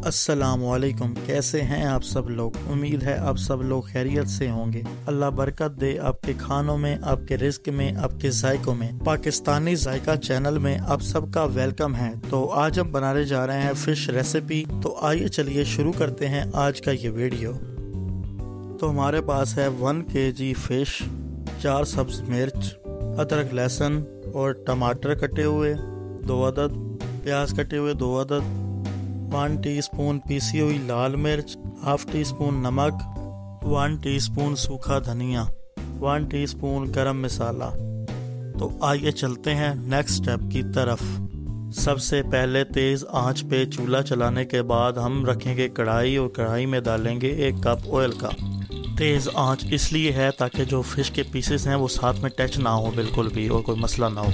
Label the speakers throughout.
Speaker 1: अस्सलाम वालेकुम। कैसे हैं आप सब लोग? उम्मीद है आप सब लोग खैरियत से होंगे। अल्लाह बरकत दे आपके खानों में, आपके रिस्क में, आपके जायकों में। पाकिस्तानी जायका चैनल में आप सबका वेलकम है। तो आज हम बनाने जा रहे हैं फिश रेसिपी। तो आइए चलिए शुरू करते हैं आज का ये वीडियो। तो हमारे पास है 1 kg फिश, 4 सब्ज मिर्च, अदरक लहसुन और टमाटर कटे हुए 2 अदद, प्याज कटे हुए 2 अदद, 1 टीस्पून पीसी हुई लाल मिर्च, हाफ टी स्पून नमक, 1 टीस्पून सूखा धनिया, 1 टीस्पून गरम मसाला। तो आइए चलते हैं नेक्स्ट स्टेप की तरफ। सबसे पहले तेज़ आंच पे चूल्हा चलाने के बाद हम रखेंगे कढ़ाई और कढ़ाई में डालेंगे 1 कप ऑयल का। तेज़ आंच इसलिए है ताकि जो फ़िश के पीसेस हैं वो साथ में टच ना हो बिल्कुल भी और कोई मसला ना हो,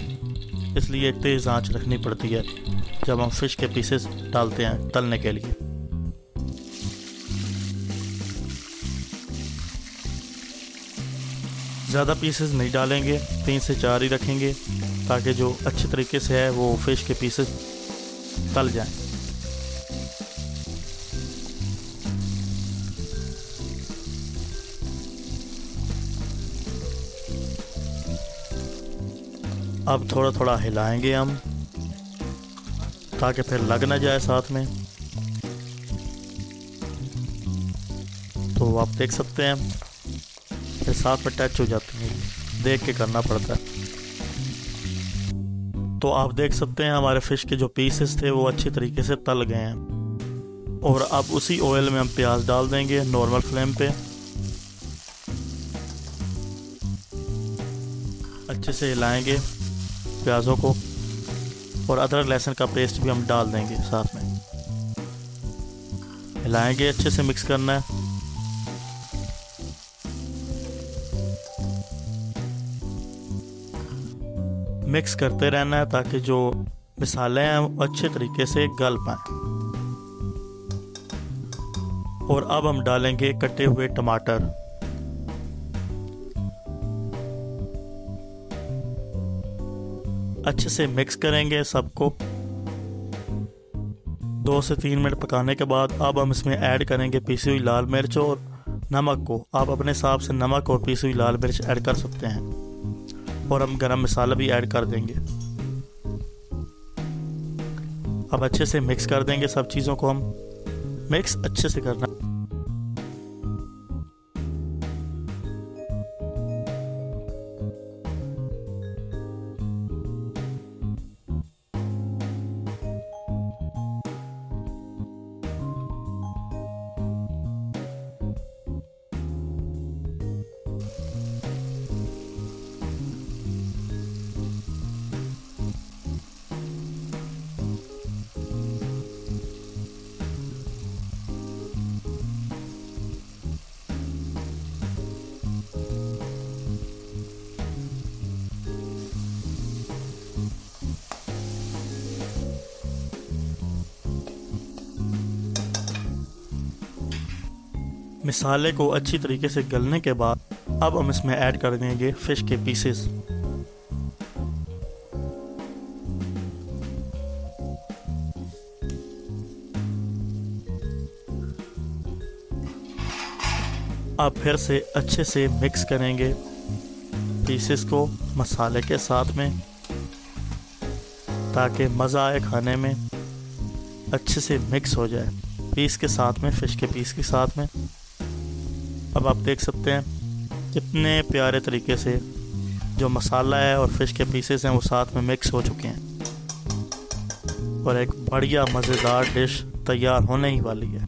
Speaker 1: इसलिए तेज़ आंच रखनी पड़ती है जब हम फ़िश के पीसेस डालते हैं तलने के लिए। ज़्यादा पीसेस नहीं डालेंगे, 3 से 4 ही रखेंगे ताकि जो अच्छे तरीके से है वो फ़िश के पीसेस तल जाएं। अब थोड़ा थोड़ा हिलाएंगे हम ताकि फिर लग ना जाए साथ में। तो आप देख सकते हैं फिर साथ में टच हो जाते हैं, देख के करना पड़ता है। तो आप देख सकते हैं हमारे फ़िश के जो पीसेस थे वो अच्छी तरीके से तल गए हैं। और अब उसी ऑयल में हम प्याज डाल देंगे नॉर्मल फ्लेम पे। अच्छे से हिलाएंगे प्याज़ों को और अदरक लहसुन का पेस्ट भी हम डाल देंगे साथ में। हिलाएंगे, अच्छे से मिक्स करना है। मिक्स करते रहना है ताकि जो मसाले हैं वो अच्छे तरीके से गल पाएं। और अब हम डालेंगे कटे हुए टमाटर। अच्छे से मिक्स करेंगे सबको। 2 से 3 मिनट पकाने के बाद अब हम इसमें ऐड करेंगे पीसी हुई लाल मिर्च और नमक को। आप अपने हिसाब से नमक और पीसी हुई लाल मिर्च ऐड कर सकते हैं। और हम गरम मसाला भी ऐड कर देंगे। अब अच्छे से मिक्स कर देंगे सब चीज़ों को। हम मिक्स अच्छे से करना। मसाले को अच्छी तरीके से गलने के बाद अब हम इसमें ऐड कर देंगे फ़िश के पीसेस। अब फिर से अच्छे से मिक्स करेंगे पीसेस को मसाले के साथ में ताकि मज़ा आए खाने में। अच्छे से मिक्स हो जाए पीस के साथ में, फ़िश के पीस के साथ में। अब आप देख सकते हैं कितने प्यारे तरीके से जो मसाला है और फ़िश के पीसेस हैं वो साथ में मिक्स हो चुके हैं और एक बढ़िया मज़ेदार डिश तैयार होने ही वाली है।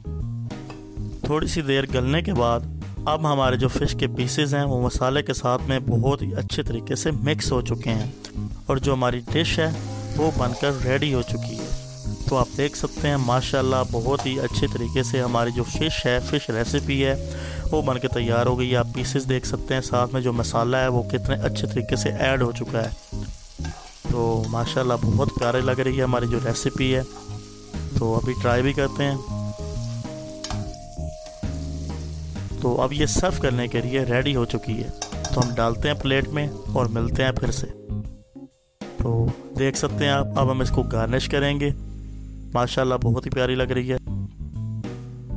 Speaker 1: थोड़ी सी देर गलने के बाद अब हमारे जो फ़िश के पीसेस हैं वो मसाले के साथ में बहुत ही अच्छे तरीके से मिक्स हो चुके हैं और जो हमारी डिश है वो बनकर रेडी हो चुकी है। तो आप देख सकते हैं माशाल्लाह बहुत ही अच्छे तरीके से हमारी जो फ़िश है, फ़िश रेसिपी है वो बन के तैयार हो गई है। आप पीसेस देख सकते हैं साथ में जो मसाला है वो कितने अच्छे तरीके से ऐड हो चुका है। तो माशाल्लाह बहुत प्यारे लग रही है हमारी जो रेसिपी है। तो अभी ट्राई भी करते हैं। तो अब ये सर्व करने के लिए रेडी हो चुकी है। तो हम डालते हैं प्लेट में और मिलते हैं फिर से। तो देख सकते हैं आप, अब हम इसको गार्निश करेंगे। माशाल्लाह बहुत ही प्यारी लग रही है।